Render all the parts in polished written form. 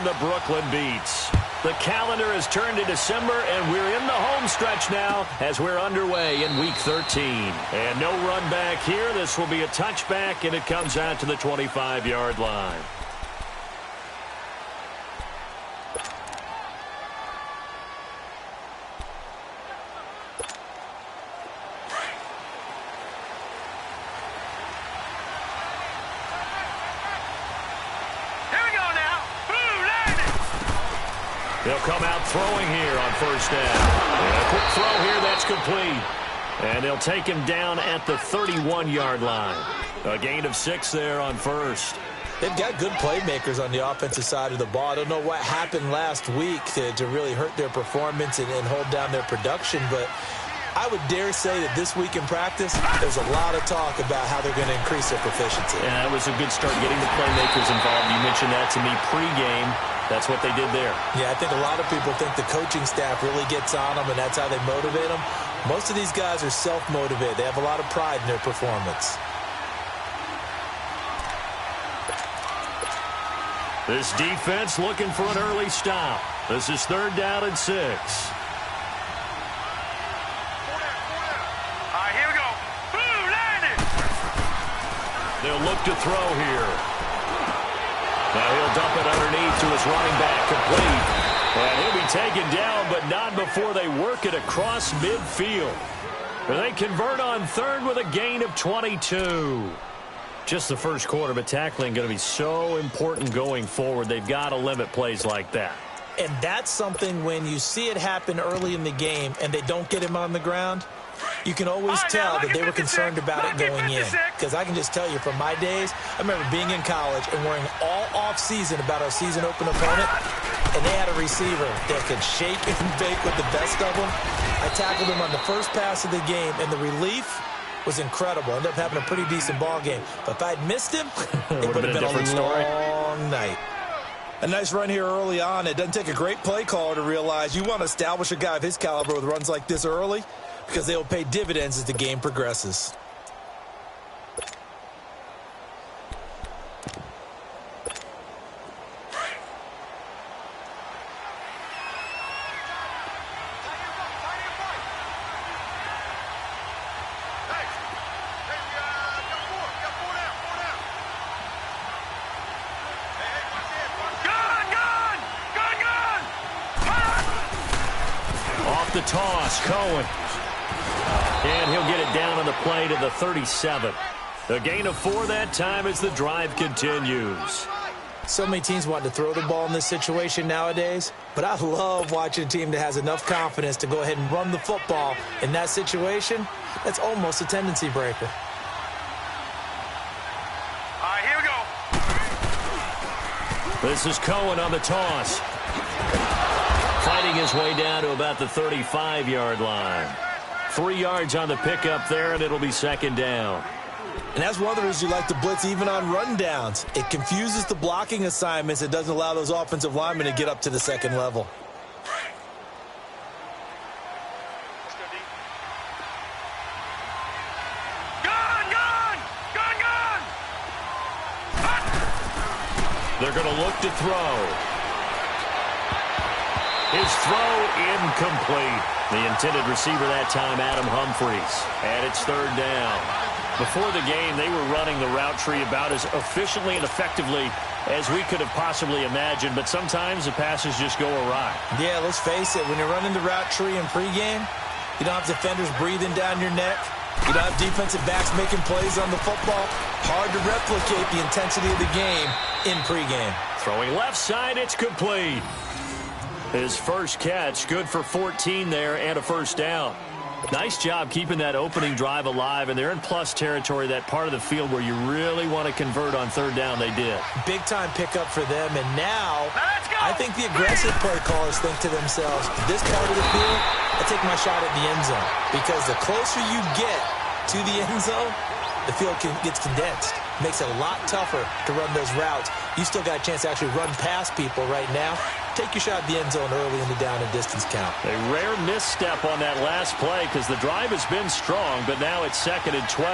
from the Brooklyn Beats. The calendar has turned to December, and we're in the home stretch now as we're underway in Week 13. And no run back here. This will be a touchback, and it comes out to the 25-yard line. They'll come out throwing here on first down. And a quick throw here, that's complete. And they'll take him down at the 31-yard line. A gain of 6 there on first. They've got good playmakers on the offensive side of the ball. I don't know what happened last week to really hurt their performance and hold down their production, but I would dare say that this week in practice, there's a lot of talk about how they're going to increase their proficiency. Yeah, that was a good start getting the playmakers involved. You mentioned that to me pregame. That's what they did there. Yeah, I think a lot of people think the coaching staff really gets on them, and that's how they motivate them. Most of these guys are self-motivated. They have a lot of pride in their performance. This defense looking for an early stop. This is 3rd down and 6. All right, here we go. Boom, landed. They'll look to throw here. Now he'll dump it underneath to his running back, complete. And he'll be taken down, but not before they work it across midfield. They convert on 3rd with a gain of 22. Just the first quarter, but tackling going to be so important going forward. They've got to limit plays like that. And that's something when you see it happen early in the game and they don't get him on the ground, you can always tell that they were concerned about it going in. Because I can just tell you from my days, I remember being in college and worrying all off-season about our season open opponent, and they had a receiver that could shake and bake with the best of them. I tackled him on the first pass of the game, and the relief was incredible. Ended up having a pretty decent ball game. But if I'd missed him, it would have been a long night. A nice run here early on. It doesn't take a great play caller to realize you want to establish a guy of his caliber with runs like this early, because they will pay dividends as the game progresses. The toss, Cohen. And he'll get it down on the play to the 37. A gain of 4 that time as the drive continues. So many teams want to throw the ball in this situation nowadays, but I love watching a team that has enough confidence to go ahead and run the football in that situation. That's almost a tendency breaker. All right, here we go. This is Cohen on the toss. Fighting his way down to about the 35-yard line. 3 yards on the pickup there, and it'll be 2nd down. And that's one of the reasons you like to blitz even on rundowns. It confuses the blocking assignments. It doesn't allow those offensive linemen to get up to the 2nd level. They're going to look to throw. His throw incomplete. The intended receiver that time, Adam Humphries. And it's 3rd down. Before the game, they were running the route tree about as efficiently and effectively as we could have possibly imagined. But sometimes the passes just go awry. Yeah, let's face it. When you're running the route tree in pregame, you don't have defenders breathing down your neck. You don't have defensive backs making plays on the football. Hard to replicate the intensity of the game in pregame. Throwing left side, it's complete. His first catch, good for 14 there and a 1st down. Nice job keeping that opening drive alive, and they're in plus territory, that part of the field where you really want to convert on 3rd down. They did. Big-time pickup for them, and now I think the aggressive play callers think to themselves, this part of the field, I take my shot at the end zone, because the closer you get to the end zone, the field gets condensed. Makes it a lot tougher to run those routes. You still got a chance to actually run past people right now. Take your shot at the end zone early in the down and distance count. A rare misstep on that last play because the drive has been strong, but now it's 2nd and 12.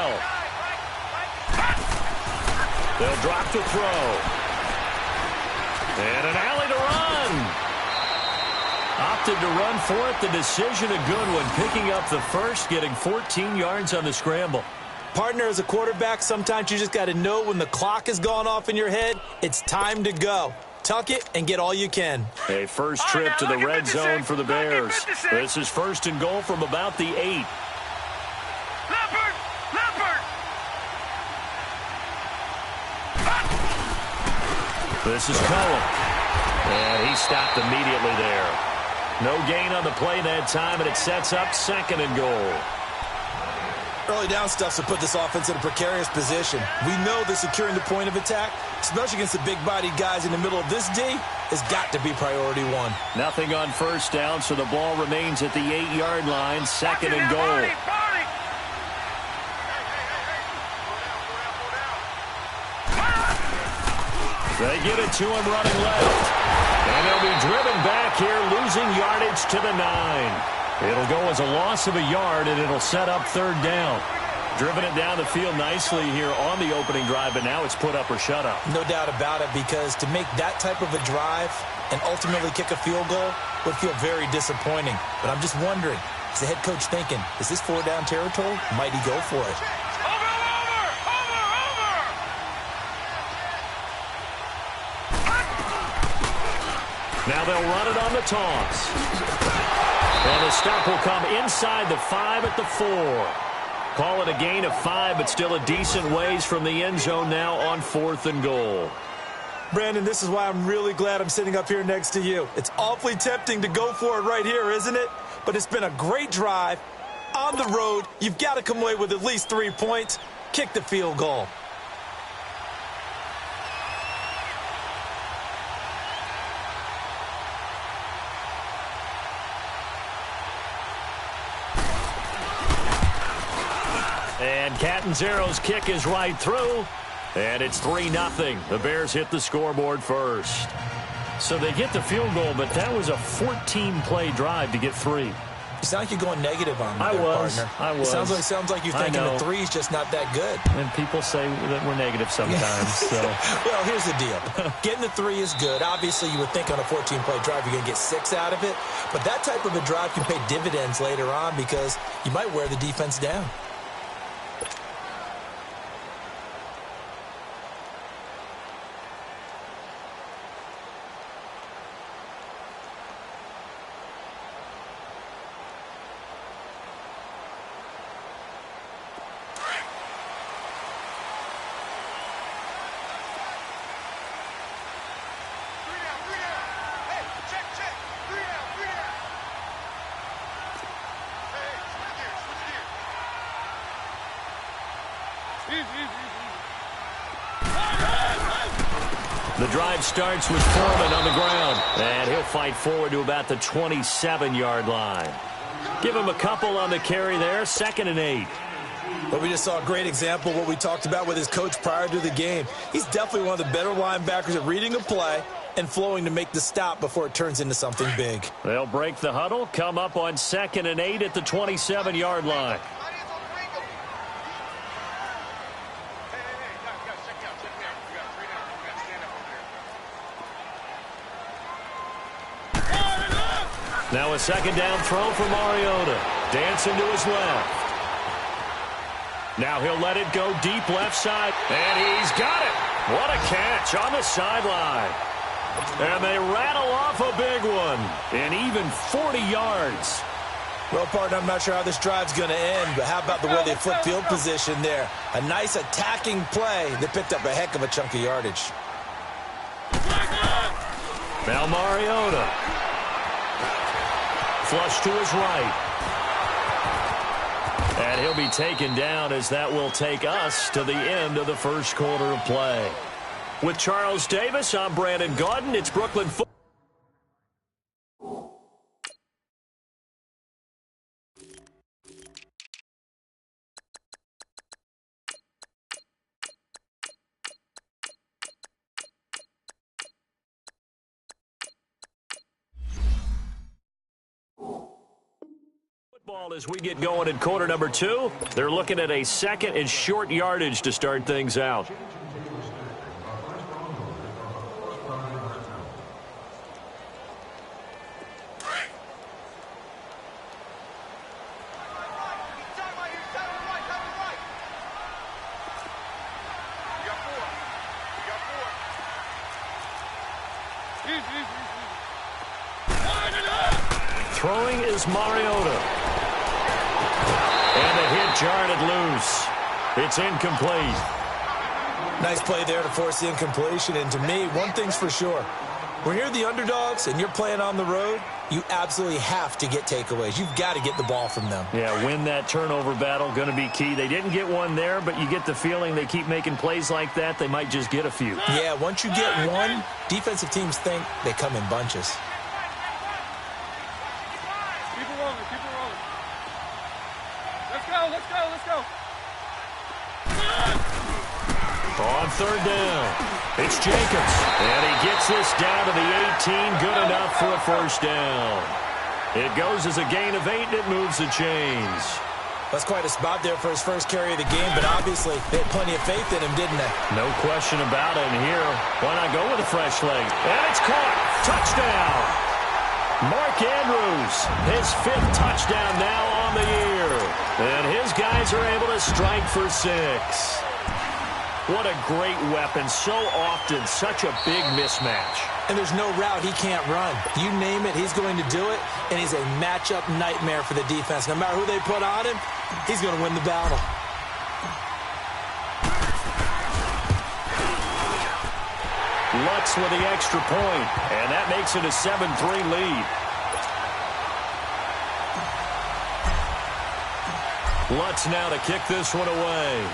They'll drop the throw. And an alley to opted to run for it. The decision a good one. Picking up the first, getting 14 yards on the scramble. Partner, as a quarterback, sometimes you just got to know when the clock has gone off in your head, it's time to go. Tuck it and get all you can. A first trip to the red zone for the Bears. This is first and goal from about the 8. Leopard! Leopard! This is Cohen. And he stopped immediately there. No gain on the play that time, and it sets up second and goal. Early down stuff to put this offense in a precarious position. We know that securing the point of attack, especially against the big-bodied guys in the middle of this D, has got to be priority one. Nothing on first down, so the ball remains at the 8-yard line, second and goal. They get it to him running left. And they'll be driven back here, losing yardage to the 9. It'll go as a loss of a yard, and it'll set up third down. Driven it down the field nicely here on the opening drive, but now it's put up or shut up. No doubt about it, because to make that type of a drive and ultimately kick a field goal would feel very disappointing. But I'm just wondering, is the head coach thinking, is this 4-down territory? Might he go for it? Now they'll run it on the toss. And the stop will come inside the 5 at the 4. Call it a gain of 5, but still a decent ways from the end zone now on 4th and goal. Brandon, this is why I'm really glad I'm sitting up here next to you. It's awfully tempting to go for it right here, isn't it? But it's been a great drive. On the road, you've got to come away with at least 3 points. Kick the field goal. And Catanzaro's kick is right through. And it's 3-0. The Bears hit the scoreboard first. So they get the field goal, but that was a 14-play drive to get 3. You sound like you're going negative on me there, partner. I was. It sounds like you're thinking the 3's just not that good. And people say that we're negative sometimes. So. Well, here's the deal. Getting the 3 is good. Obviously, you would think on a 14-play drive you're going to get 6 out of it. But that type of a drive can pay dividends later on because you might wear the defense down. The drive starts with Foreman on the ground, and he'll fight forward to about the 27-yard line. Give him a couple on the carry there, 2nd and 8. But we just saw a great example of what we talked about with his coach prior to the game. He's definitely one of the better linebackers at reading a play and flowing to make the stop before it turns into something big. They'll break the huddle, come up on 2nd and 8 at the 27-yard line. Now a 2nd down throw for Mariota. Dancing to his left. Now he'll let it go deep left side. And he's got it. What a catch on the sideline. And they rattle off a big one. And even 40 yards. Well, partner, I'm not sure how this drive's going to end, but how about the way they flip field position there? A nice attacking play that picked up a heck of a chunk of yardage. Now Mariota. Flush to his right. And he'll be taken down as that will take us to the end of the first quarter of play. With Charles Davis, I'm Brandon Gaudin. It's Brooklyn football. As we get going in quarter number 2, they're looking at a 2nd and short yardage to start things out. Throwing is Mariota. And the hit jarred it loose. It's incomplete. Nice play there to force the incompletion. And to me, one thing's for sure. When you're the underdogs and you're playing on the road, you absolutely have to get takeaways. You've got to get the ball from them. Yeah, win that turnover battle, going to be key. They didn't get one there, but you get the feeling they keep making plays like that, they might just get a few. Yeah, once you get one, defensive teams think they come in bunches. Keep it rolling, keep it rolling. Let's go, let's go, let's go. On third down, it's Jacobs. And he gets this down to the 18, good enough for a first down. It goes as a gain of 8, and it moves the chains. That's quite a spot there for his first carry of the game, but obviously they had plenty of faith in him, didn't they? No question about it. And here, why not go with a fresh leg? And it's caught. Touchdown. Mark Andrews, his 5th touchdown now on the year. And his guys are able to strike for 6. What a great weapon. So often, such a big mismatch. And there's no route he can't run. You name it, he's going to do it, and he's a matchup nightmare for the defense. No matter who they put on him, he's going to win the battle. Lutz with the extra point, and that makes it a 7-3 lead. Lutz now to kick this one away.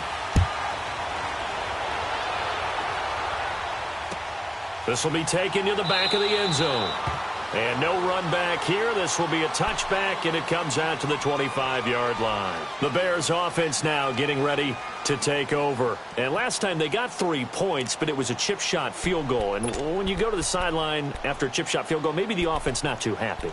This will be taken to the back of the end zone. And no run back here. This will be a touchback, and it comes out to the 25-yard line. The Bears offense now getting ready to take over. And last time they got 3 points, but it was a chip shot field goal. And when you go to the sideline after a chip shot field goal, maybe the offense not too happy.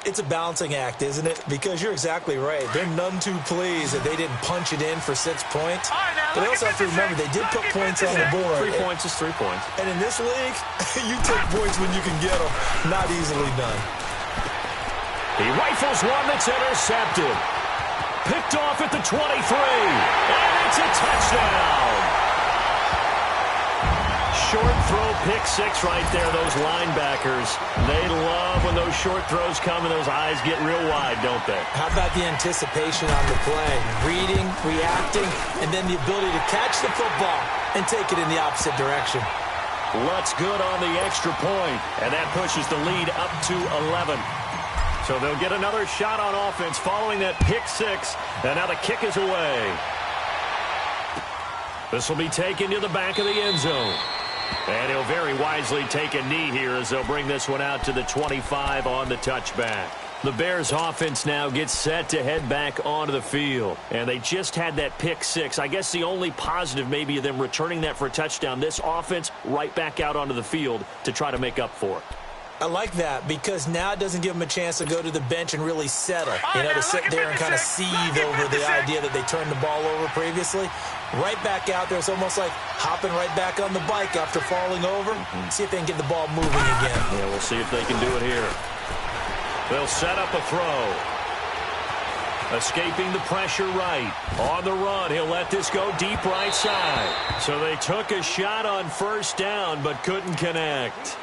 It's a balancing act, isn't it? Because you're exactly right. They're none too pleased that they didn't punch it in for 6 points. But they also have to remember they did put points on the board. 3 points is 3 points. And in this league, you take points when you can get them. Not easily done. He rifles one that's intercepted. Picked off at the 23. And it's a touchdown. Short throw, pick 6 right there. Those linebackers, they love when those short throws come and those eyes get real wide, don't they? How about the anticipation on the play? Reading, reacting, and then the ability to catch the football and take it in the opposite direction. Lutz good on the extra point, and that pushes the lead up to 11. So they'll get another shot on offense following that pick 6, and now the kick is away. This will be taken to the back of the end zone. And he'll very wisely take a knee here as they'll bring this one out to the 25 on the touchback. The Bears offense now gets set to head back onto the field. And they just had that pick 6. I guess the only positive maybe of them returning that for a touchdown. This offense right back out onto the field to try to make up for it. I like that because now it doesn't give them a chance to go to the bench and really settle. You know, to sit there and kind of seethe over the idea that they turned the ball over previously. Right back out there. It's almost like hopping right back on the bike after falling over. See if they can get the ball moving again. Yeah, we'll see if they can do it here. They'll set up a throw. Escaping the pressure right. On the run, he'll let this go deep right side. So they took a shot on first down but couldn't connect.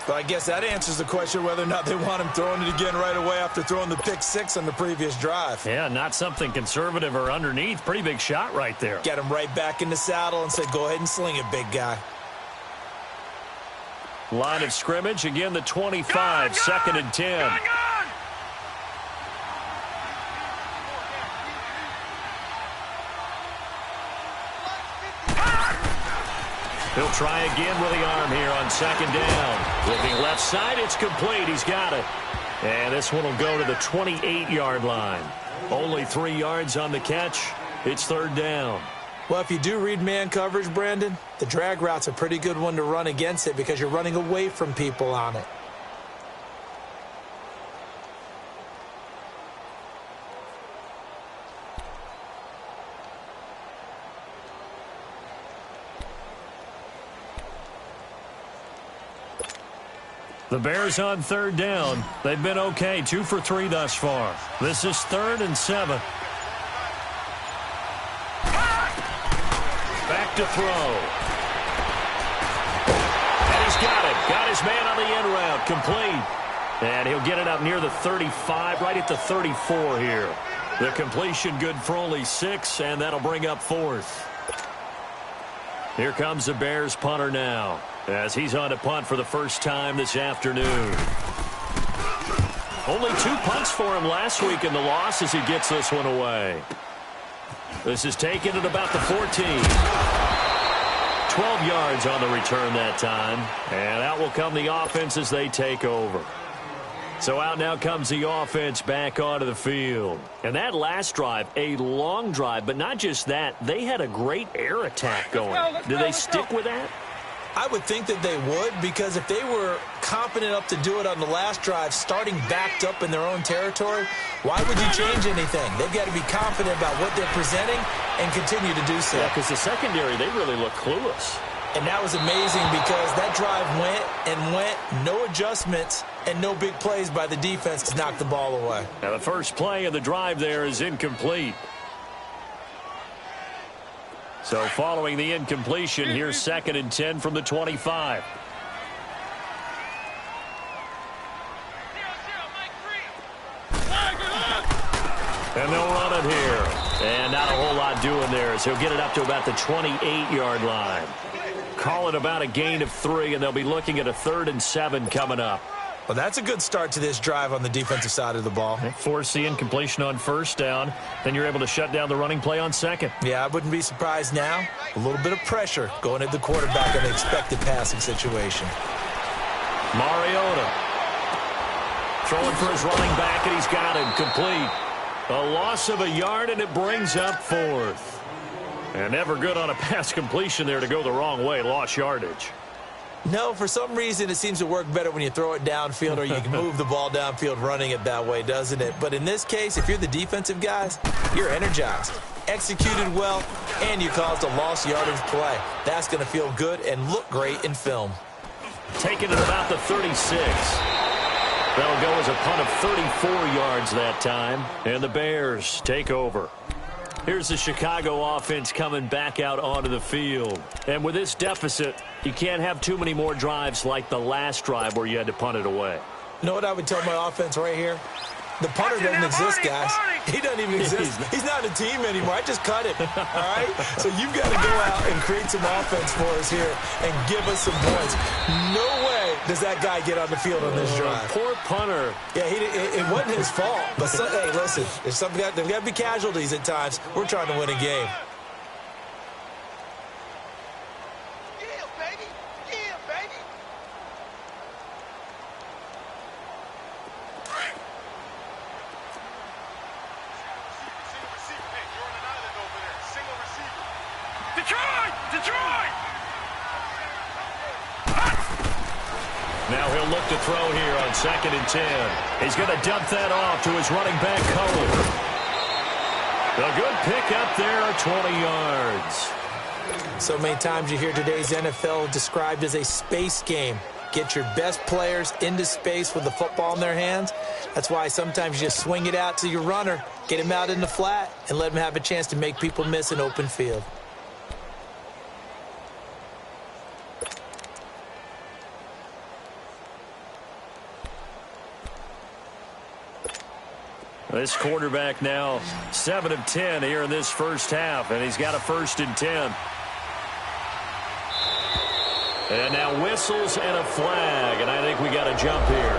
But I guess that answers the question whether or not they want him throwing it again right away after throwing the pick 6 on the previous drive. Yeah, not something conservative or underneath. Pretty big shot right there. Get him right back in the saddle and say, go ahead and sling it, big guy. Line of scrimmage, again the 25, 2nd and 10. He'll try again with the arm here on 2nd down. Looking left side, it's complete. He's got it. And this one will go to the 28-yard line. Only 3 yards on the catch. It's 3rd down. Well, if you do read man coverage, Brandon, the drag route's a pretty good one to run against it because you're running away from people on it. The Bears on 3rd down. They've been okay, 2 for 3 thus far. This is 3rd and 7. Back to throw. And he's He's got it. Got his man on the end route. Complete. And he'll get it up near the 35, right at the 34 here. The completion good for only 6, and that'll bring up 4th. Here comes the Bears punter now, as he's on to punt for the first time this afternoon. Only 2 punts for him last week in the loss as he gets this one away. This is taken at about the 14. 12 yards on the return that time. And out will come the offense as they take over. So out now comes the offense back onto the field. And that last drive, a long drive, but not just that. They had a great air attack going. Do they stick with that? I would think that they would, because if they were confident enough to do it on the last drive, starting backed up in their own territory, why would you change anything? They've got to be confident about what they're presenting and continue to do so. Yeah, because the secondary, they really look clueless. And that was amazing because that drive went, no adjustments, and no big plays by the defense to knock the ball away. Now the first play of the drive there is incomplete. So following the incompletion, here's 2nd and 10 from the 25. And they'll run it here. And not a whole lot doing there as he'll get it up to about the 28-yard line. Call it about a gain of 3, and they'll be looking at a 3rd and 7 coming up. Well, that's a good start to this drive on the defensive side of the ball. Force the incompletion on 1st down. Then you're able to shut down the running play on 2nd. Yeah, I wouldn't be surprised now. A little bit of pressure going at the quarterback in an expected passing situation. Mariota throwing for his running back, and he's got him complete. A loss of a yard, and it brings up 4th. And never good on a pass completion there to go the wrong way. Lost yardage. No, for some reason it seems to work better when you throw it downfield or you can move the ball downfield running it that way, doesn't it? But in this case, if you're the defensive guys, you're energized, executed well, and you caused a lost yardage play. That's going to feel good and look great in film. Taking it about the 36. That'll go as a punt of 34 yards that time. And the Bears take over. Here's the Chicago offense coming back out onto the field. And with this deficit, you can't have too many more drives like the last drive where you had to punt it away. You know what I would tell my offense right here? The punter doesn't exist, guys. He doesn't even exist. He's not a team anymore. I just cut it, all right? So you've got to go out and create some offense for us here and give us some points. No way does that guy get on the field on this drive. Poor punter. Yeah, it wasn't his fault. But, hey, listen, there's got to be casualties at times. We're trying to win a game. Now he'll look to throw here on 2nd and 10. He's going to dump that off to his running back, Cole. A good pickup there, 20 yards. So many times you hear today's NFL described as a space game. Get your best players into space with the football in their hands. That's why sometimes you just swing it out to your runner, get him out in the flat, and let him have a chance to make people miss an open field. This quarterback now 7 of 10 here in this first half, and he's got a 1st and 10. And now whistles and a flag, and I think we got a jump here.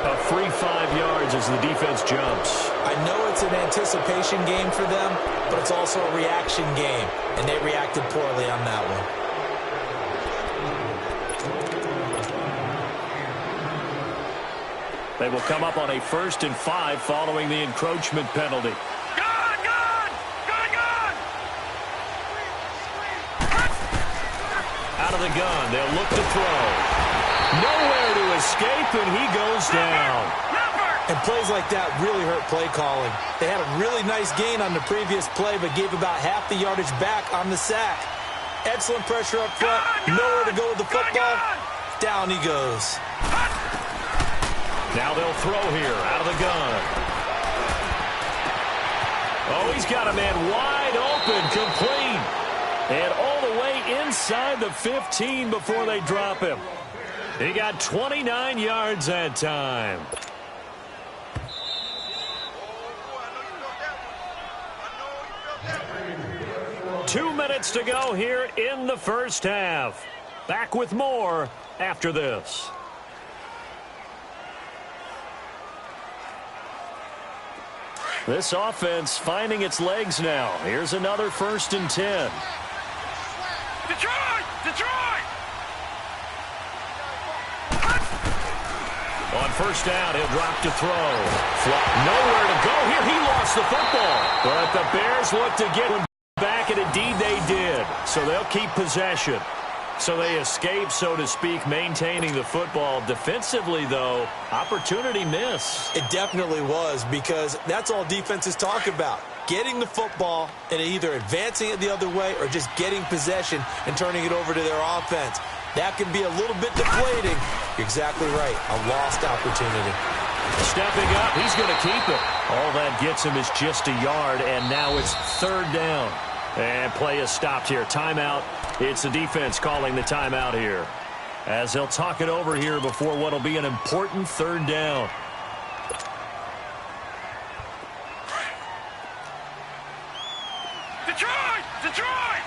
A free 5 yards as the defense jumps. I know it's an anticipation game for them, but it's also a reaction game, and they reacted poorly on that one. They will come up on a 1st and 5 following the encroachment penalty. Out of the gun, they'll look to throw. Nowhere to escape, and he goes down. And plays like that really hurt play calling. They had a really nice gain on the previous play, but gave about half the yardage back on the sack. Excellent pressure up front. Nowhere to go with the football. Down he goes. Now they'll throw here out of the gun. Oh, he's got a man wide open, complete. And all the way inside the 15 before they drop him. He got 29 yards that time. Two minutes to go here in the first half. Back with more after this. This offense finding its legs now. Here's another 1st and 10. Detroit! Detroit! On 1st down, he'll drop to throw. Nowhere to go here. He lost the football. But the Bears look to get one back, and indeed they did. So they'll keep possession. So they escape, so to speak, maintaining the football. Defensively, though, opportunity miss. It definitely was, because that's all defenses talk about. Getting the football and either advancing it the other way or just getting possession and turning it over to their offense. That can be a little bit deflating. You're exactly right. A lost opportunity. Stepping up, he's going to keep it. All that gets him is just a yard, and now it's 3rd down. And play is stopped here. Timeout. It's the defense calling the timeout here, as they'll talk it over here before what will be an important 3rd down. Detroit! Detroit!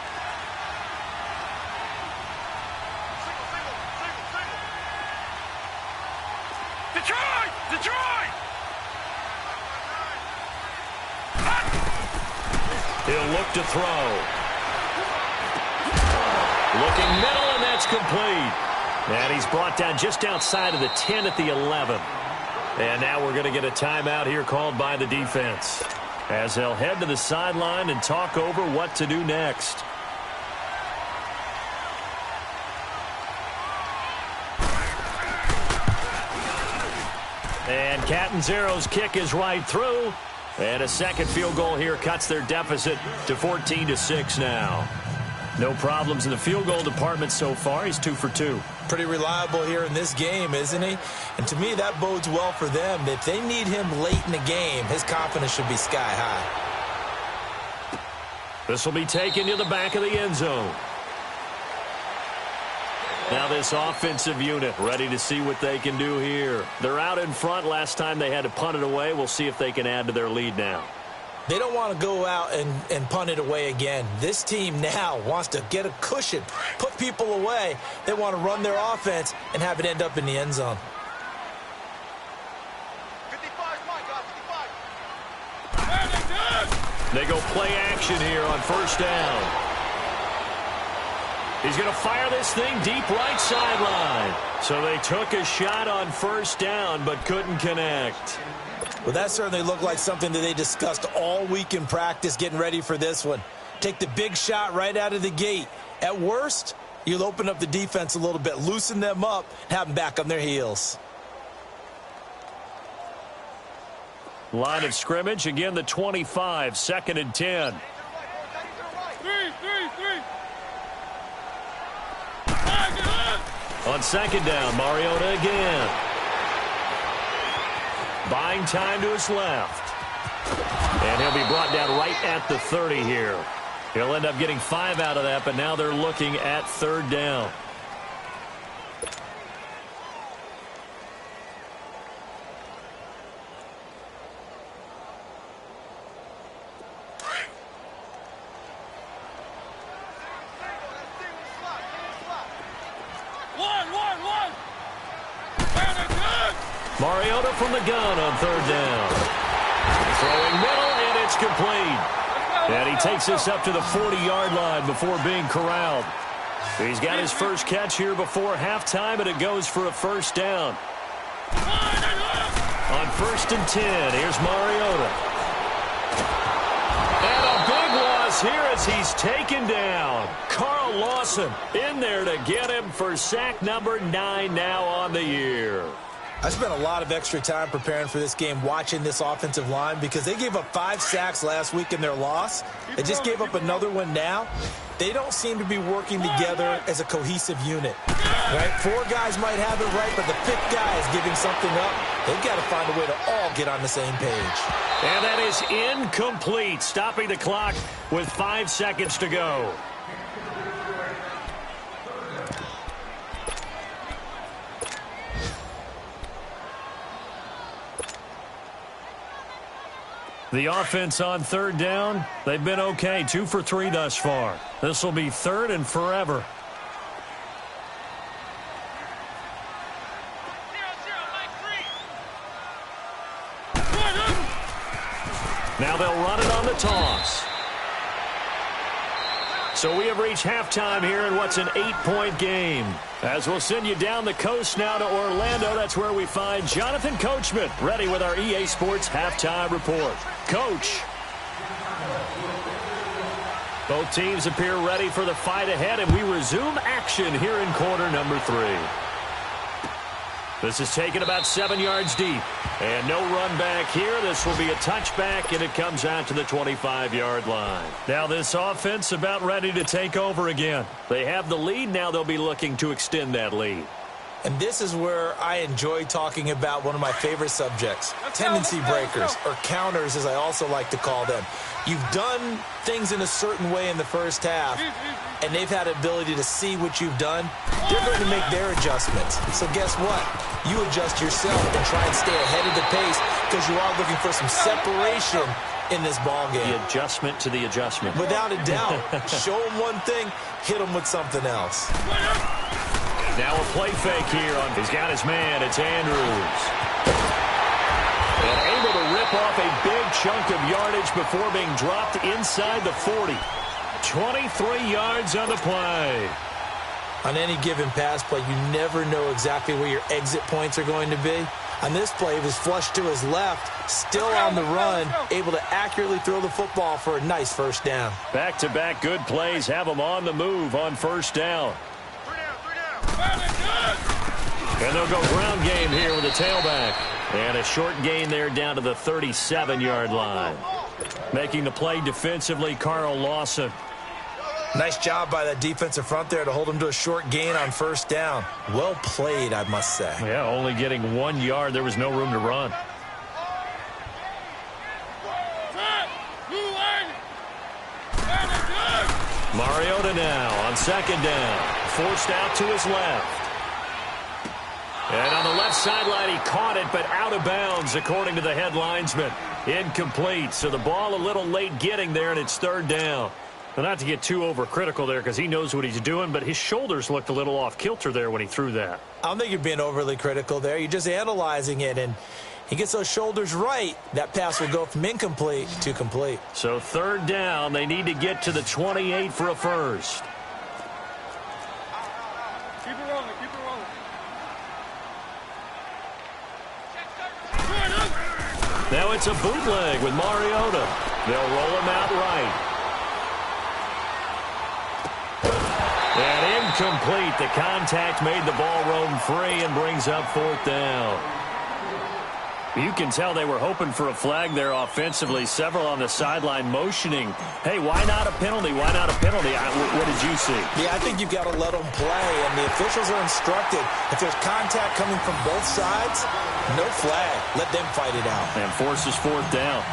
Detroit! Detroit! He'll look to throw. Looking middle, and that's complete. And he's brought down just outside of the 10 at the 11. And now we're going to get a timeout here called by the defense, as they'll head to the sideline and talk over what to do next. And Catanzaro's kick is right through. And a second field goal here cuts their deficit to 14-6 now. No problems in the field goal department so far. He's 2 for 2. Pretty reliable here in this game, isn't he? And to me, that bodes well for them. If they need him late in the game, his confidence should be sky high. This will be taken to the back of the end zone. Now this offensive unit ready to see what they can do here. They're out in front. Last time they had to punt it away. We'll see if they can add to their lead now. They don't want to go out and punt it away again. This team now wants to get a cushion, put people away. They want to run their offense and have it end up in the end zone. 55, my God, 55. They go play action here on 1st down. He's going to fire this thing deep right sideline. So they took a shot on 1st down but couldn't connect. Well, that certainly looked like something that they discussed all week in practice getting ready for this one. Take the big shot right out of the gate. At worst, you'll open up the defense a little bit, loosen them up, have them back on their heels. Line of scrimmage, again the 25, 2nd and 10. 3. On 2nd down, Mariota again. Buying time to his left. And he'll be brought down right at the 30 here. He'll end up getting 5 out of that, but now they're looking at 3rd down. Mariota from the gun on 3rd down. Throwing middle, and it's complete. And he takes this up to the 40-yard line before being corralled. He's got his first catch here before halftime, and it goes for a 1st down. On 1st and 10, here's Mariota. And a big loss here as he's taken down. Carl Lawson in there to get him for sack number 9 now on the year. I spent a lot of extra time preparing for this game, watching this offensive line, because they gave up 5 sacks last week in their loss. They just gave up another one now. They don't seem to be working together as a cohesive unit. Right? 4 guys might have it right, but the 5th guy is giving something up. They've got to find a way to all get on the same page. And that is incomplete, stopping the clock with 5 seconds to go. The offense on third down, they've been okay. 2 for 3 thus far. This will be third and forever. Now they'll run it on the toss. So we have reached halftime here in what's an 8-point game. As we'll send you down the coast now to Orlando, that's where we find Jonathan Coachman, ready with our EA Sports halftime report. Coach. Both teams appear ready for the fight ahead, and we resume action here in quarter number 3. This is taken about 7 yards deep. And no run back here. This will be a touchback, and it comes out to the 25-yard line. Now this offense about ready to take over again. They have the lead. Now they'll be looking to extend that lead. And this is where I enjoy talking about one of my favorite subjects, tendency breakers, or counters as I also like to call them. You've done things in a certain way in the first half, and they've had the ability to see what you've done. They're going to make their adjustments. So guess what? You adjust yourself and try and stay ahead of the pace because you are looking for some separation in this ball game. The adjustment to the adjustment. Without a doubt. Show them one thing, hit them with something else. Now a play fake here. He's got his man. It's Andrews. And able to rip off a big chunk of yardage before being dropped inside the 40. 23 yards on the play. On any given pass play, you never know exactly where your exit points are going to be. On this play, he was flushed to his left, still on the run, able to accurately throw the football for a nice first down. Back-to-back good plays have him on the move on first down. And they'll go ground game here with a tailback. And a short gain there down to the 37-yard line. Making the play defensively, Carl Lawson. Nice job by that defensive front there to hold him to a short gain on first down. Well played, I must say. Yeah, only getting 1 yard. There was no room to run. Mariota now on second down. Forced out to his left. And on the left sideline, he caught it, but out of bounds, according to the head linesman. Incomplete. So the ball a little late getting there, and it's third down. Well, not to get too overcritical there because he knows what he's doing, but his shoulders looked a little off kilter there when he threw that. I don't think you're being overly critical there. You're just analyzing it, and he gets those shoulders right. That pass will go from incomplete to complete. So third down, they need to get to the 28 for a first. Keep it rolling, keep it rolling. Now it's a bootleg with Mariota. They'll roll him out right. And incomplete. The contact made the ball roam free and brings up fourth down. You can tell they were hoping for a flag there offensively. Several on the sideline motioning. Hey, why not a penalty? Why not a penalty? What did you see? Yeah, I think you've got to let them play, and the officials are instructed. If there's contact coming from both sides, no flag. Let them fight it out. And forces fourth down.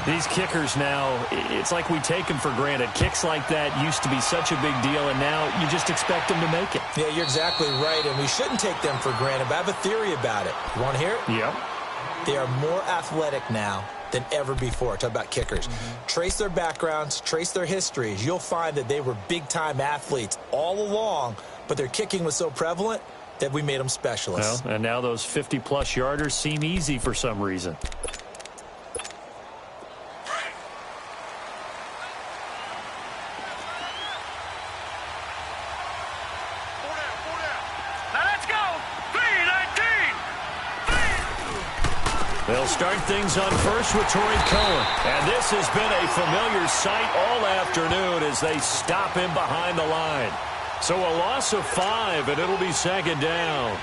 These kickers now, it's like we take them for granted. Kicks like that used to be such a big deal, and now you just expect them to make it. Yeah, you're exactly right, and we shouldn't take them for granted, but I have a theory about it. You want to hear it? Yep. They are more athletic now than ever before. Talk about kickers. Trace their backgrounds, trace their histories. You'll find that they were big-time athletes all along, but their kicking was so prevalent that we made them specialists. Well, and now those 50-plus yarders seem easy for some reason. They'll start things on first with Torrey Cohen. And this has been a familiar sight all afternoon as they stop him behind the line. So a loss of 5, and it'll be second down.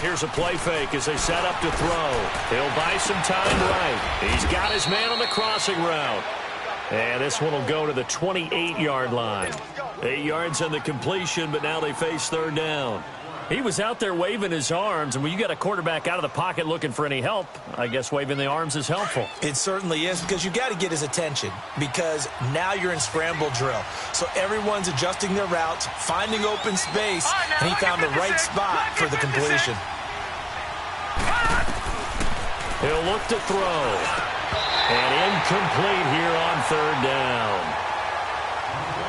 Here's a play fake as they set up to throw. He'll buy some time right. He's got his man on the crossing route. And this one will go to the 28-yard line. 8 yards on the completion, but now they face third down. He was out there waving his arms, and when you got a quarterback out of the pocket looking for any help, I guess waving the arms is helpful. It certainly is, because you got to get his attention, because now you're in scramble drill. So everyone's adjusting their routes, finding open space, and he found the right spot for the completion. He'll look to throw. And incomplete here on third down.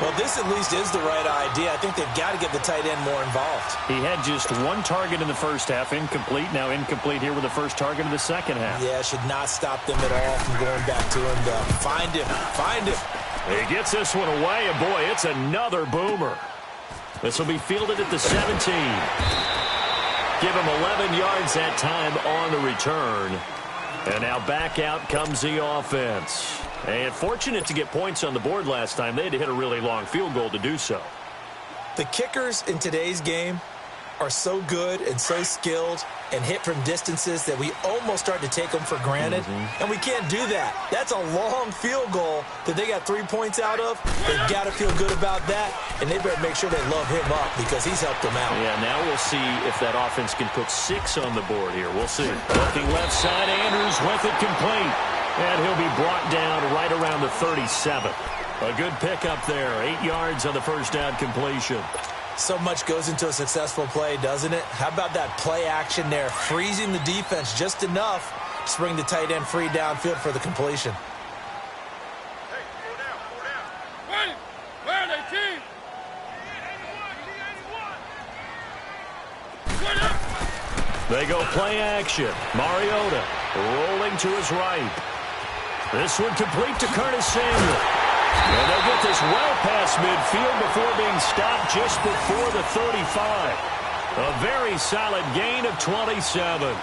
Well, this at least is the right idea. I think they've got to get the tight end more involved. He had just one target in the first half, incomplete. Now incomplete here with the first target of the second half. Yeah, should not stop them at all from going back to him to find him. Find him. He gets this one away, and boy, it's another boomer. This will be fielded at the 17. Give him 11 yards that time on the return. And now back out comes the offense. And fortunate to get points on the board last time. They had to hit a really long field goal to do so. The kickers in today's game are so good and so skilled and hit from distances that we almost start to take them for granted. And we can't do that. That's a long field goal that they got 3 points out of. They've got to feel good about that, and they better make sure they love him up because he's helped them out. Yeah, now we'll see if that offense can put 6 on the board here. We'll see. Looking left side, Andrews with it complete. And he'll be brought down right around the 37. A good pickup there. 8 yards on the first down completion. So much goes into a successful play, doesn't it? How about that play action there, freezing the defense just enough to bring the tight end free downfield for the completion. Hey, pull down, pull down. Where are they, team? They go play action. Mariota rolling to his right. This one complete to Curtis Samuel. And they'll get this well past midfield before being stopped just before the 35. A very solid gain of 27.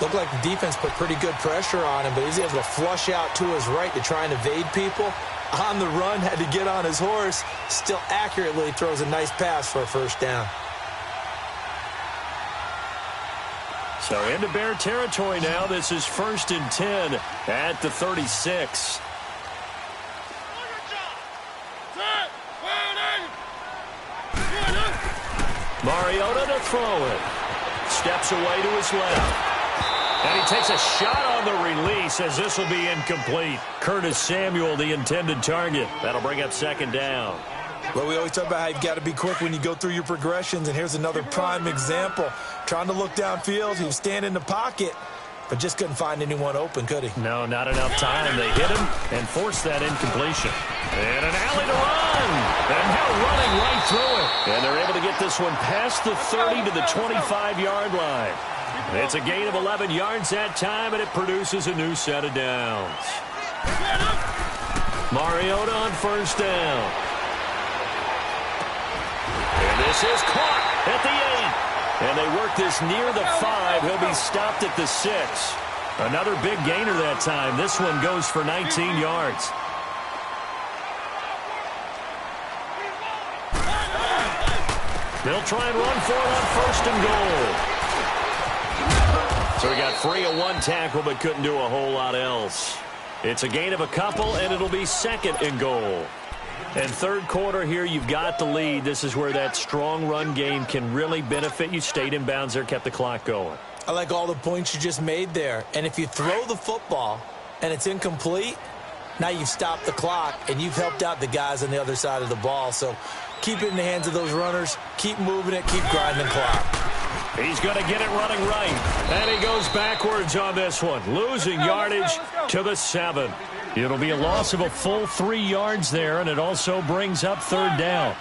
Looked like the defense put pretty good pressure on him, but he's able to flush out to his right to try and evade people. On the run, had to get on his horse. Still accurately throws a nice pass for a first down. So into Bear territory now. This is 1st and 10 at the 36. Mariota to throw it. Steps away to his left. And he takes a shot on the release as this will be incomplete. Curtis Samuel, the intended target. That'll bring up 2nd down. Well, we always talk about how you've got to be quick when you go through your progressions, and here's another prime example. Trying to look downfield, he was standing in the pocket, but just couldn't find anyone open, could he? No, not enough time. They hit him and forced that incompletion. And an alley to run. And now running right through it. And they're able to get this one past the 30 to the 25-yard line. It's a gain of 11 yards that time, and it produces a new set of downs. Mariota on 1st down. And this is caught at the 8. And they work this near the 5. He'll be stopped at the 6. Another big gainer that time. This one goes for 19 yards. They'll try and run for it on 1st and goal. So he got free of one tackle but couldn't do a whole lot else. It's a gain of a couple, and it'll be 2nd and goal. And 3rd quarter here, you've got the lead. This is where that strong run game can really benefit you. Stayed in bounds there, kept the clock going. I like all the points you just made there. And if you throw the football and it's incomplete, now you've stopped the clock and you've helped out the guys on the other side of the ball. So keep it in the hands of those runners. Keep moving it. Keep grinding the clock. He's going to get it running right. And he goes backwards on this one. Losing yardage to the 7. It'll be a loss of a full 3 yards there, and it also brings up 3rd down.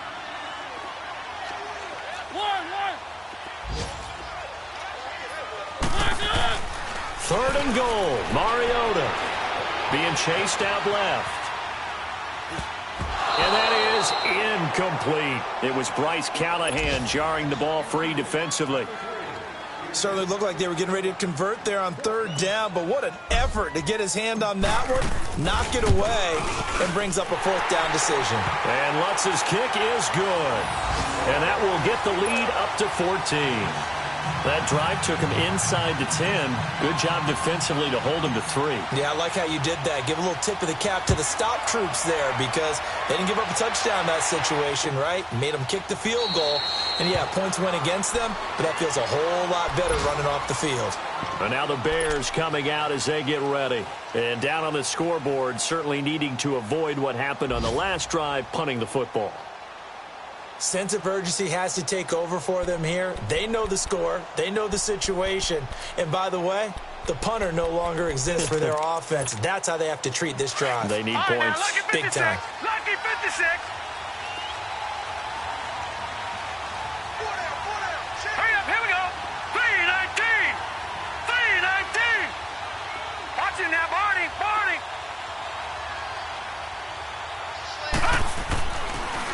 3rd and goal. Mariota being chased out left. And that is incomplete. It was Bryce Callahan jarring the ball free defensively. Certainly looked like they were getting ready to convert there on 3rd down, but what an effort to get his hand on that one, knock it away, and brings up a 4th down decision. And Lutz's kick is good. And that will get the lead up to 14. That drive took him inside the 10. Good job defensively to hold him to 3. Yeah, I like how you did that. Give a little tip of the cap to the stop troops there because they didn't give up a touchdown in that situation, right? Made them kick the field goal. And, yeah, points went against them, but that feels a whole lot better running off the field. And now the Bears coming out as they get ready. And down on the scoreboard, certainly needing to avoid what happened on the last drive, punting the football. Sense of urgency has to take over for them here. They know the score. They know the situation. And by the way, the punter no longer exists for their offense. That's how they have to treat this drive. They need points big time. Lucky 56. Hurry up, here we go. 319. 319. Watching that, Barney.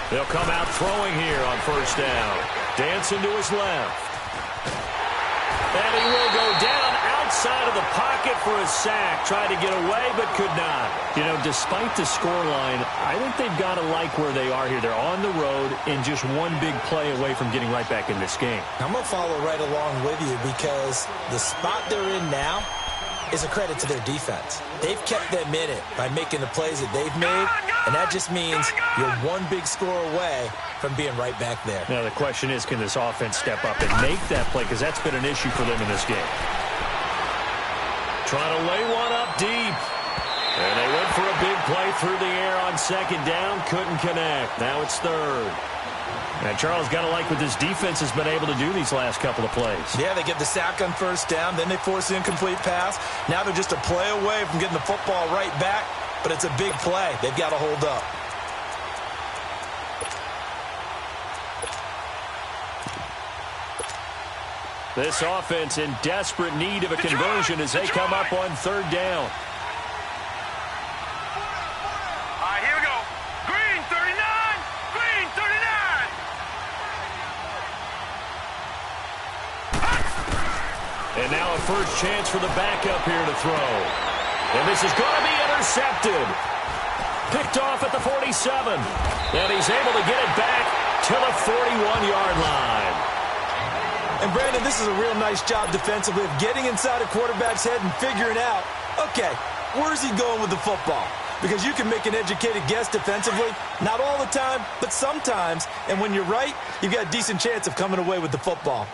They'll come out throwing here on first down. Dancing to his left. And he will go down outside of the pocket for a sack. Tried to get away, but could not. You know, despite the scoreline, I think they've got to like where they are here. They're on the road and just one big play away from getting right back in this game. I'm going to follow right along with you because the spot they're in now is a credit to their defense. They've kept them in it by making the plays that they've made, and that just means you're one big score away from being right back there. Now the question is, can this offense step up and make that play? Because that's been an issue for them in this game. Trying to lay one up deep. And they went for a big play through the air on second down. Couldn't connect. Now it's third. And Charles, got to like what this defense has been able to do these last couple of plays. Yeah, they get the sack on first down, then they force the incomplete pass. Now they're just a play away from getting the football right back, but it's a big play. They've got to hold up. This offense in desperate need of a conversion as they come up on third down. All right, here we go. Green 39. Green 39. And now a first chance for the backup here to throw. And this is going to be intercepted. Picked off at the 47. And he's able to get it back to the 41-yard line. And, Brandon, this is a real nice job defensively of getting inside a quarterback's head and figuring out, okay, where's he going with the football? Because you can make an educated guess defensively, not all the time, but sometimes. And when you're right, you've got a decent chance of coming away with the football.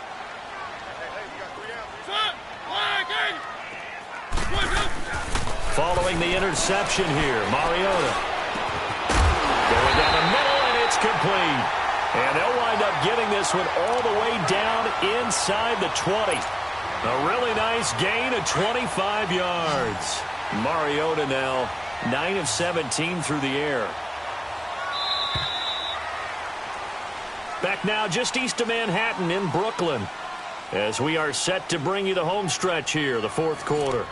Following the interception here, Mariota. Going down the middle, and it's complete. And they'll wind up getting this one all the way down inside the 20. A really nice gain of 25 yards. Mariota now 9 of 17 through the air. Back now just east of Manhattan in Brooklyn as we are set to bring you the home stretch here, the fourth quarter.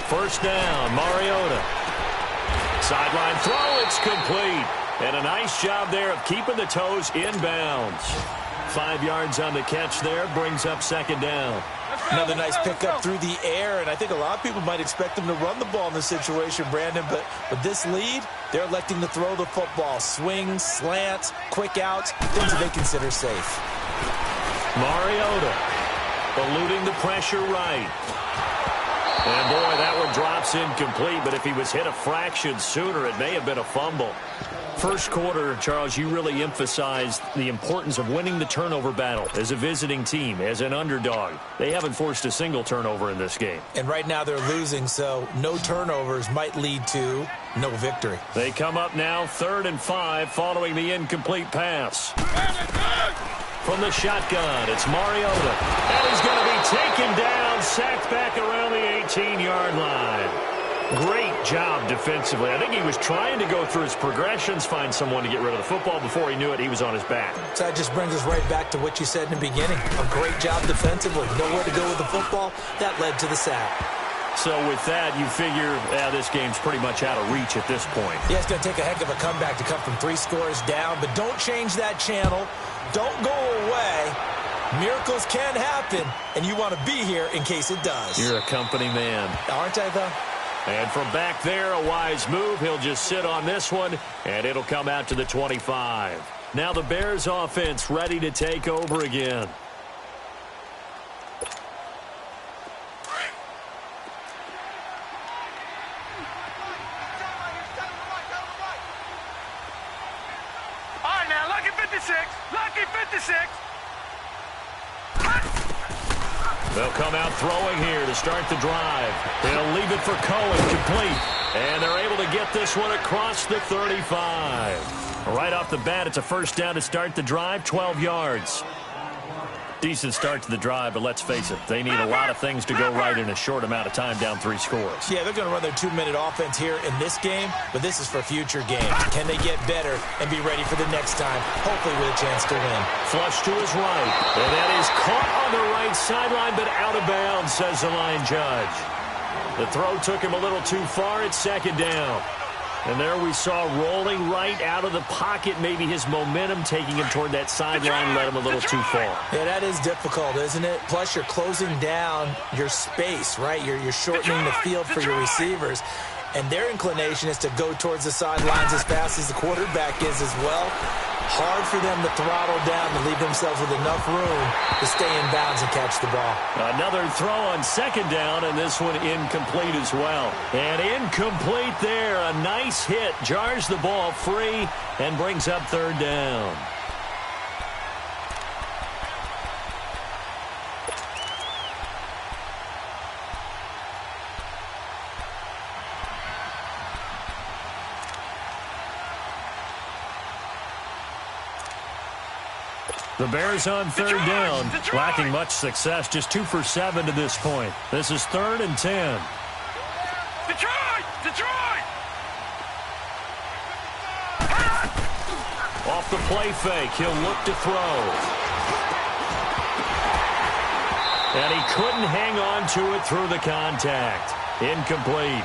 First down, Mariota. Sideline throw, it's complete. And a nice job there of keeping the toes in bounds. 5 yards on the catch there, brings up second down. Another nice pickup through the air, and I think a lot of people might expect them to run the ball in this situation, Brandon, but with this lead, they're electing to throw the football. Swings, slants, quick outs, things that they consider safe. Mariota eluding the pressure right. And, boy, that one drops incomplete, but if he was hit a fraction sooner, it may have been a fumble. First quarter, Charles, you really emphasized the importance of winning the turnover battle as a visiting team, as an underdog. They haven't forced a single turnover in this game. And right now they're losing, so no turnovers might lead to no victory. They come up now 3rd and 5 following the incomplete pass. From the shotgun, it's Mariota. And he's going to be taken down, sacked back around the 18-yard line. Great job defensively. I think he was trying to go through his progressions, find someone to get rid of the football. Before he knew it, he was on his back. So that just brings us right back to what you said in the beginning. A great job defensively. Nowhere to go with the football. That led to the sack. So with that, you figure this game's pretty much out of reach at this point. Yeah, it's going to take a heck of a comeback to come from 3 scores down, but don't change that channel. Don't go away. Miracles can happen, and you want to be here in case it does. You're a company man. Aren't I, though? And from back there, a wise move. He'll just sit on this one, and it'll come out to the 25. Now the Bears offense ready to take over again. All right, now, lucky 56. Lucky 56. They'll come out throwing here to start the drive. They'll leave it for Cohen, complete. And they're able to get this one across the 35. Right off the bat, it's a first down to start the drive, 12 yards. Decent start to the drive, but let's face it, they need a lot of things to go right in a short amount of time, down 3 scores. Yeah, they're going to run their 2-minute offense here in this game, but this is for future games. Can they get better and be ready for the next time, hopefully with a chance to win? Flush to his right, and that is caught on the right sideline, but out of bounds, says the line judge. The throw took him a little too far. It's second down. And there we saw rolling right out of the pocket. Maybe his momentum taking him toward that sideline led him a little too far. Yeah, that is difficult, isn't it? Plus, you're closing down your space, right? You're shortening the field for your receivers. And their inclination is to go towards the sidelines as fast as the quarterback is as well. Hard for them to throttle down to leave themselves with enough room to stay in bounds and catch the ball. Another throw on second down, and this one incomplete as well. And incomplete there. A nice hit. Jars the ball free and brings up third down. The Bears on third down, lacking much success, just 2 for 7 to this point. This is 3rd and 10. Detroit! Detroit! Off the play fake, he'll look to throw. And he couldn't hang on to it through the contact. Incomplete.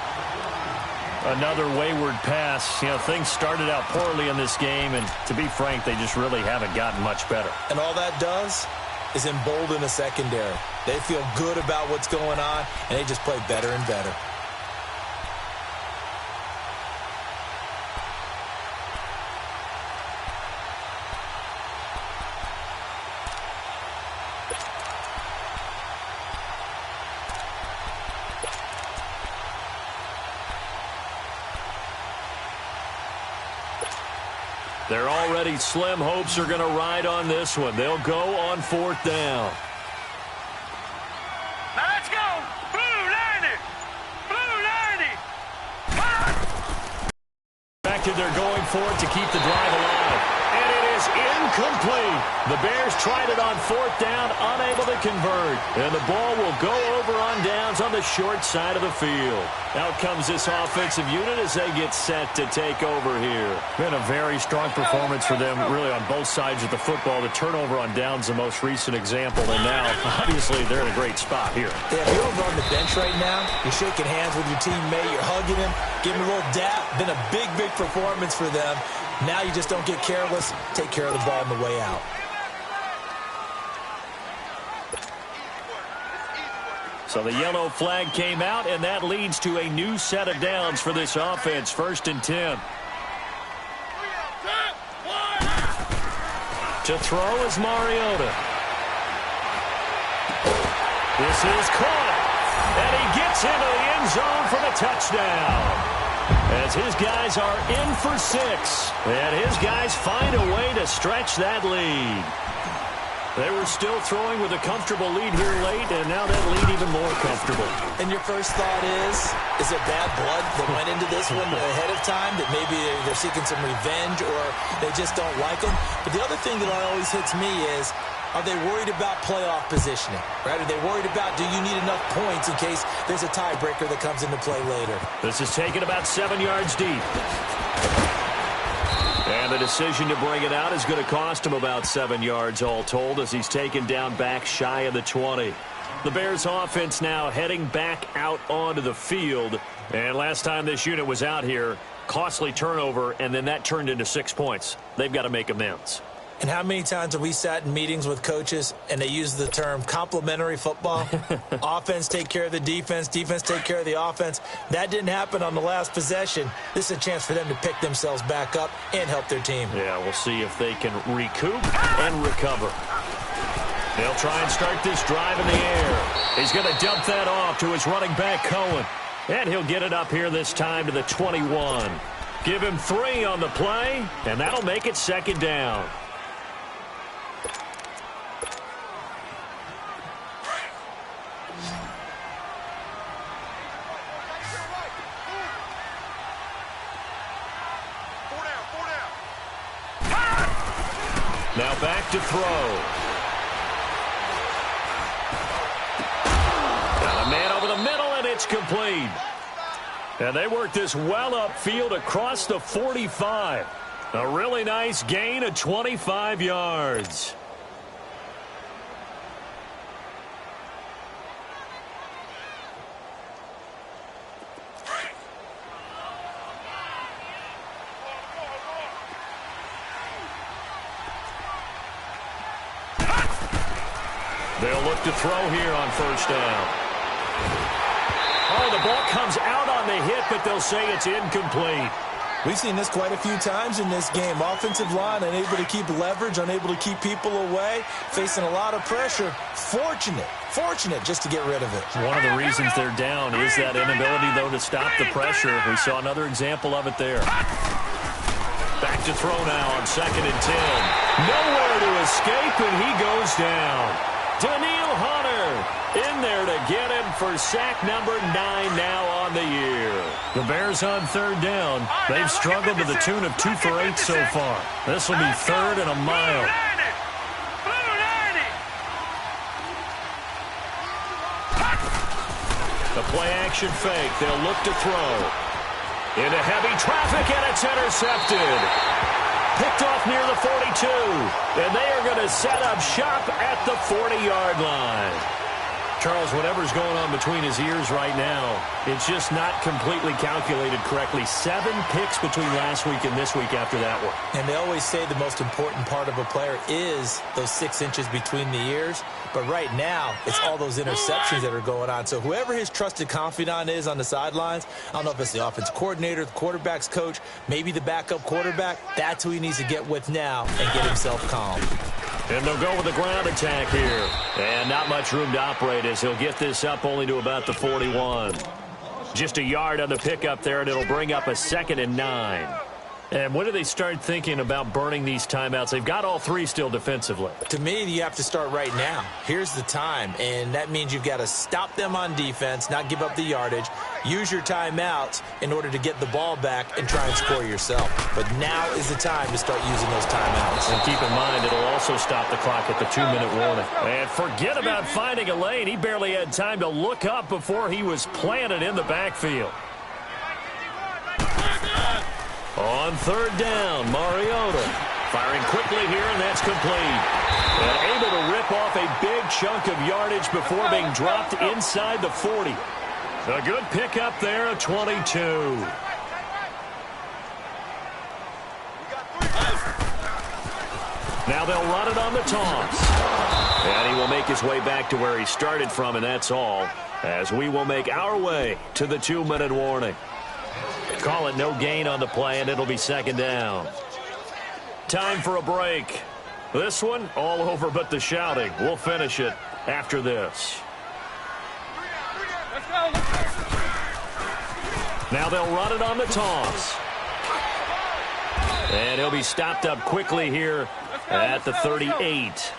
Another wayward pass. You know, things started out poorly in this game, and to be frank, they just really haven't gotten much better. And all that does is embolden the secondary. They feel good about what's going on, and they just play better and better. They're already slim. Hopes are going to ride on this one. They'll go on 4th down. Now let's go! Blue 90! Blue 90! They're going for it to keep the drive alive. And it is incomplete. The Bears tried it on 4th down, unable to convert. And the ball will go over on downs on the short side of the field. Out comes this offensive unit as they get set to take over here. Been a very strong performance for them, really, on both sides of the football. The turnover on downs, the most recent example. And now, obviously, they're in a great spot here. Yeah, if you're over on the bench right now, you're shaking hands with your teammate, you're hugging him, giving him a little dap. Been a big, big performance for them. Now you just don't get careless. Take care of the ball on the way out. So the yellow flag came out, and that leads to a new set of downs for this offense. 1st and 10. To throw is Mariota. This is caught, and he gets into the end zone for the touchdown. As his guys are in for 6, and his guys find a way to stretch that lead. They were still throwing with a comfortable lead here late, and now that lead even more comfortable. And your first thought is there bad blood that went into this one ahead of time, that maybe they're seeking some revenge or they just don't like them? But the other thing that always hits me is, are they worried about playoff positioning? Right? Are they worried about, do you need enough points in case there's a tiebreaker that comes into play later? This is taken about 7 yards deep. And the decision to bring it out is going to cost him about 7 yards all told, as he's taken down back shy of the 20. The Bears offense now heading back out onto the field. And last time this unit was out here, costly turnover, and then that turned into 6 points. They've got to make amends. And how many times have we sat in meetings with coaches and they use the term complementary football? Offense take care of the defense, defense take care of the offense. That didn't happen on the last possession. This is a chance for them to pick themselves back up and help their team. Yeah, we'll see if they can recoup and recover. They'll try and start this drive in the air. He's going to dump that off to his running back, Cohen. And he'll get it up here this time to the 21. Give him 3 on the play, and that'll make it second down. Now back to throw. Got a man over the middle, and it's complete. And they work this well upfield across the 45. A really nice gain of 25 yards. They'll look to throw here on first down. Oh, the ball comes out on the hit, but they'll say it's incomplete. We've seen this quite a few times in this game. Offensive line unable to keep leverage, unable to keep people away, facing a lot of pressure. Fortunate just to get rid of it. One of the reasons they're down is that inability, though, to stop the pressure. We saw another example of it there. Back to throw now on 2nd and 10. Nowhere to escape, and he goes down. Daniil Hunter in there to get him for sack number 9 now on the year. The Bears on 3rd down. They've struggled to the tune of 2 for 8 so far. This will be 3rd and a mile. The play-action fake. They'll look to throw. Into heavy traffic, and it's intercepted. Picked off near the 42, and they are going to set up shop at the 40-yard line. Charles, whatever's going on between his ears right now, it's just not completely calculated correctly. 7 picks between last week and this week after that one. And they always say the most important part of a player is those 6 inches between the ears. But right now, it's all those interceptions that are going on. So whoever his trusted confidant is on the sidelines, I don't know if it's the offense coordinator, the quarterback's coach, maybe the backup quarterback, that's who he needs to get with now and get himself calm. And they'll go with a ground attack here. And not much room to operate as he'll get this up only to about the 41. Just a yard on the pickup there, and it'll bring up a 2nd and 9. And when do they start thinking about burning these timeouts? They've got all 3 still defensively. To me, you have to start right now. Here's the time, and that means you've got to stop them on defense, not give up the yardage, use your timeouts in order to get the ball back and try and score yourself. But now is the time to start using those timeouts. And keep in mind, it'll also stop the clock at the 2-minute warning. And forget about finding a lane. He barely had time to look up before he was planted in the backfield. On 3rd down, Mariota firing quickly here, and that's complete. And able to rip off a big chunk of yardage before being dropped inside the 40. A good pickup there, a 22. Now they'll run it on the toss. And he will make his way back to where he started from, and that's all, as we will make our way to the 2-minute warning. Call it no gain on the play, and it'll be 2nd down. Time for a break. This one, all over but the shouting. We'll finish it after this. Let's go. Now they'll run it on the toss. And he'll be stopped up quickly here at the 38.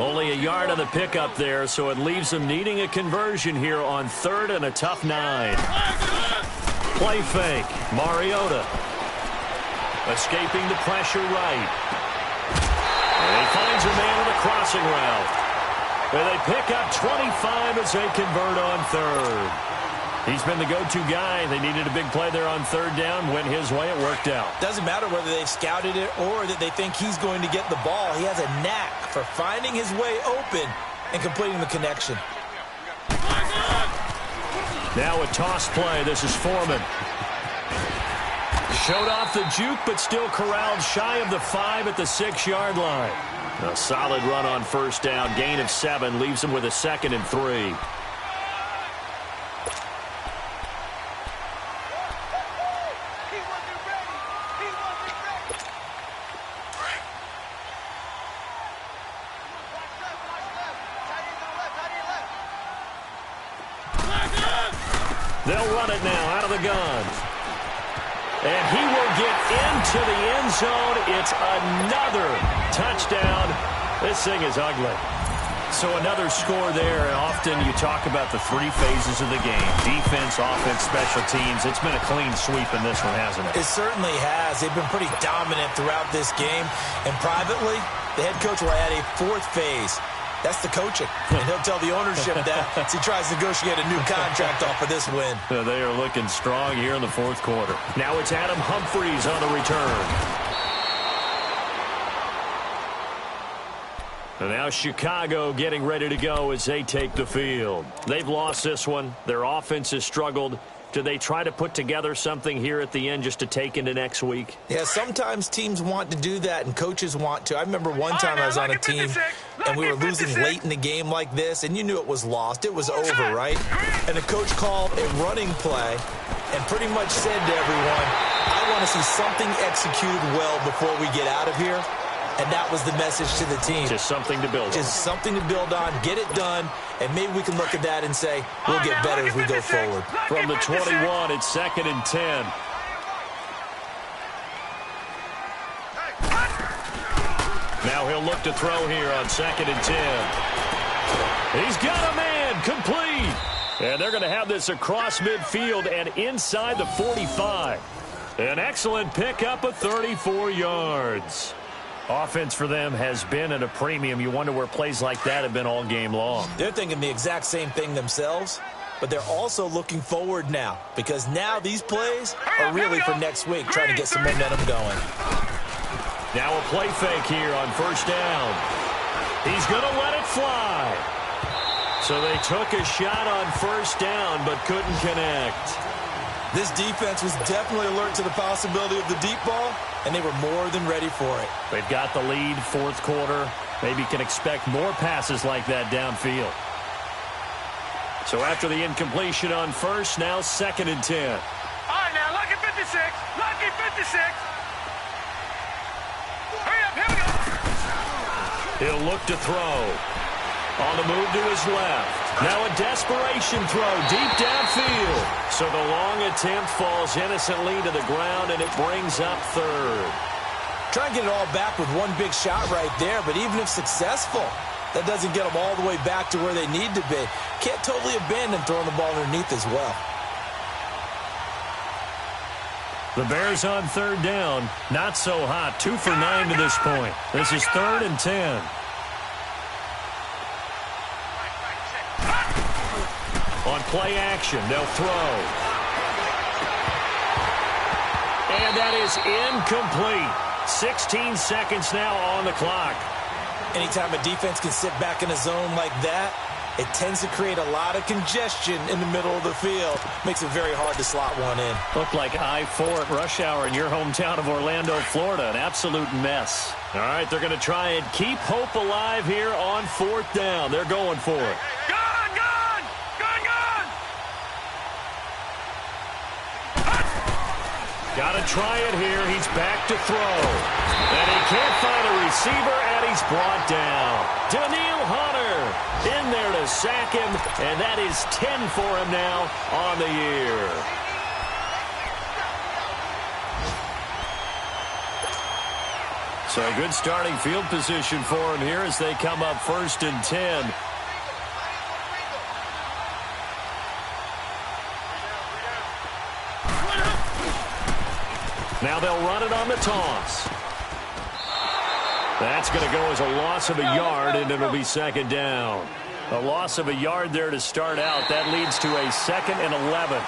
Only a yard on the pickup there, so it leaves them needing a conversion here on 3rd and a tough 9. Play fake. Mariota escaping the pressure right. And he finds a man on the crossing route. And they pick up 25 as they convert on 3rd. He's been the go-to guy. They needed a big play there on 3rd down. Went his way. It worked out. Doesn't matter whether they've scouted it or that they think he's going to get the ball. He has a knack for finding his way open and completing the connection. Now a toss play. This is Foreman. Showed off the juke, but still corralled shy of the 5 at the 6-yard line. A solid run on first down. Gain of 7 leaves him with a 2nd and 3. They'll run it now out of the gun. And he will get into the end zone. It's another touchdown. This thing is ugly. So another score there. And often you talk about the 3 phases of the game. Defense, offense, special teams. It's been a clean sweep in this one, hasn't it? It certainly has. They've been pretty dominant throughout this game. And privately, the head coach will add a 4th phase. That's the coaching. And he'll tell the ownership that as he tries to negotiate a new contract off of this win. They are looking strong here in the 4th quarter. Now it's Adam Humphries on the return. And now Chicago getting ready to go as they take the field. They've lost this one. Their offense has struggled. Do they try to put together something here at the end just to take into next week? Yeah, sometimes teams want to do that and coaches want to. I remember one time I was on a team and we were losing late in the game like this, and you knew it was lost. It was over, right? And the coach called a running play and pretty much said to everyone, I want to see something executed well before we get out of here. And that was the message to the team. Just something to build on. Just something to build on, get it done, and maybe we can look at that and say, we'll get better as we go forward. From the 21, it's 2nd and 10. Now he'll look to throw here on 2nd and 10. He's got a man, complete. And they're going to have this across midfield and inside the 45. An excellent pickup of 34 yards. Offense for them has been at a premium. You wonder where plays like that have been all game long. They're thinking the exact same thing themselves, but they're also looking forward now because now these plays are really for next week, trying to get some momentum going. Now a play fake here on first down. He's going to let it fly. So they took a shot on first down but couldn't connect. This defense was definitely alert to the possibility of the deep ball, and they were more than ready for it. They've got the lead, 4th quarter. Maybe can expect more passes like that downfield. So after the incompletion on first, now 2nd and 10. All right, now, lucky 56. Lucky 56. Hurry up, here we go. He'll look to throw. On the move to his left. Now a desperation throw deep downfield. So the long attempt falls innocently to the ground, and it brings up 3rd. Try and get it all back with one big shot right there, but even if successful, that doesn't get them all the way back to where they need to be. Can't totally abandon throwing the ball underneath as well. The Bears on 3rd down. Not so hot. 2 for 9 to this point. This is 3rd and 10. On play action, they'll throw. And that is incomplete. 16 seconds now on the clock. Anytime a defense can sit back in a zone like that, it tends to create a lot of congestion in the middle of the field. Makes it very hard to slot one in. Looked like I-4 at rush hour in your hometown of Orlando, Florida. An absolute mess. All right, they're going to try and keep hope alive here on 4th down. They're going for it. Got to try it here. He's back to throw. And he can't find a receiver, and he's brought down. Daniil Hunter in there to sack him, and that is 10 for him now on the year. So a good starting field position for him here as they come up 1st and 10. Now they'll run it on the toss. That's going to go as a loss of a yard, and it'll be 2nd down. A loss of a yard there to start out. That leads to a 2nd and 11.